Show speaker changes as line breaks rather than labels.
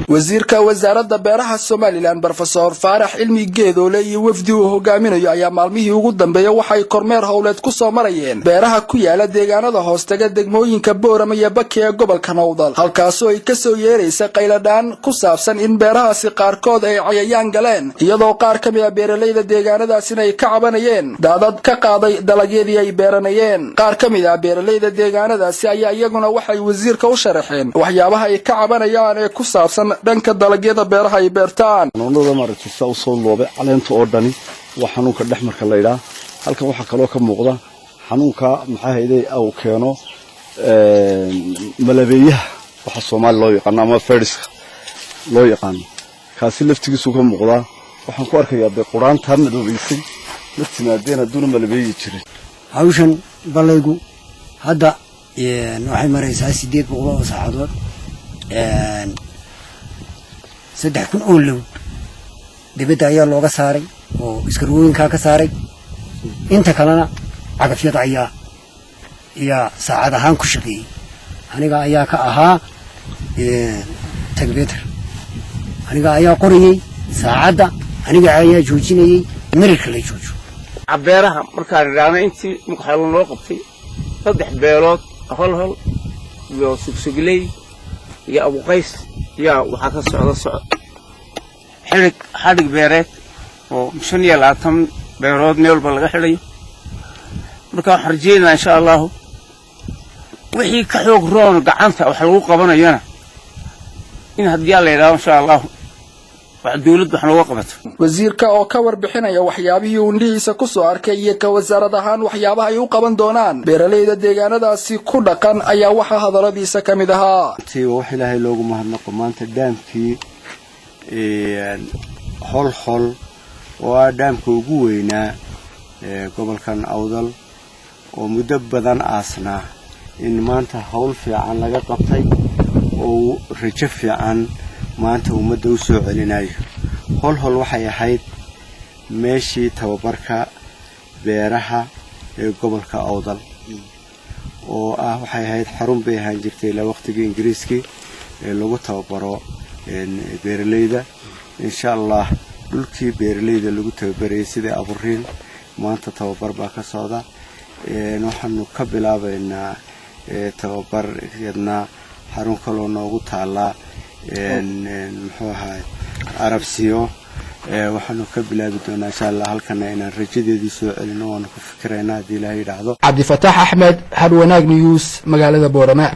wasiirka wasaaradda beeraha Soomaaliland Professor Faarax Cilmi Geedoole iyo wafdi uu hogaaminayo ayaa maalmihii ugu dambeeyay waxay kormeer hawleed ku soo marayeen beeraha ku yaala deegaanada hoostaga degmooyinka Boorama iyo Bakke ee gobolka Nowdal halkaas oo ay ka soo yeeraysa qayladaan ku saabsan in beerahaasi qaarkood ay cayayaan galeen iyadoo qaar ka mid ah beeraleyda deegaanadaasina ay ka cabanayeen daadad ka qaaday dalagyadii ay beeranayeen qaar ka mid ah beeraleyda deegaanadaasi ayaa iyaguna waxay wasiirka u sharaxeen waxyaabaha ay ka cabanayaan ee ku saabsan dhanka dalagyada beeraha ay beertaan
noonada maartisa u soo loobay caleenta oo dhani wax xanuunka dhaxmarka la yiraahdo halkan waxa kale oo ka muuqda xanuunka maxaa hayday aw keeno malabeeyaha waxa Soomaali loo yaqaan ama fayriska loo yaqaan kaasi laftigiisu ka muuqda waxaan ku arkayaa quraanta madoobeysay laftimaadeen aduna malabeeyi jiray
hawshan balaygu hadda waxay maraysaa 800 saacadood 3,000 oo low dibadda ayaa looga saaray oo iskarooyinka ka saaray inta kalena cagafyada ayaa saacad ahaan ku shaqeeyay aniga ayaa ka ahaa tagbeetar aniga ayaa qoriyay saacada aniga ayaa joojinayay mirka la joojo
beeraha markaan raana intii muxuu loo qabtay 3 beelood hol iyo sugsugilay iyo Abu Qays يا وحكا سعود حرق بيرات ومشنيا لاتم بيرود ميول بلغا خلي marka xarjeena insha Allah wixii ka xoog roon gacanta wax lagu qabanayana in hadii la yiraahdo insha Allah wax dawladdu wax lagu qabato
wasiirka oo ka warbixinaya waxyaabihii uu indhihiisa ku soo arkay iyo ka wasaarad ahaan waxyaabaha ay u qaban doonaan beeraleyda deegaanadaasi ku dhaqan ayaa waxa hadaladiisa kamid ahaa
tii wax Ilaahay loogu mahadnaqo maanta daamkii hol oo daamka ugu weynaa gobolkan Awdal oo muddo badan aasna in maanta hawl fiican laga qabtay oo rajo fiican maanta umada u soo celinayo hol waxay ahayd meeshii tababarka beeraha ee gobolka Awdal oo waxay ahayd xarun bay ahaan jirtay la waqtigii Ingiriiska ee lagu tababaro beeraleyda insha Allah dhulkii beeraleyda lagu tababaray sida aburiin maanta tababar baa ka socda waxaanu ka bilaabaynaa tababar yadna xarun kale oo noogu taala muxuu ahaa Arabsiyo waxaanu ka bilaabi doonaa insha Allah halkan inaan rajadeedii soo celino oo ku fikirayna hadii Ilaahay yiraahdo
Cabdi Fataax Axmed Hadwanaag News magaalada Boorama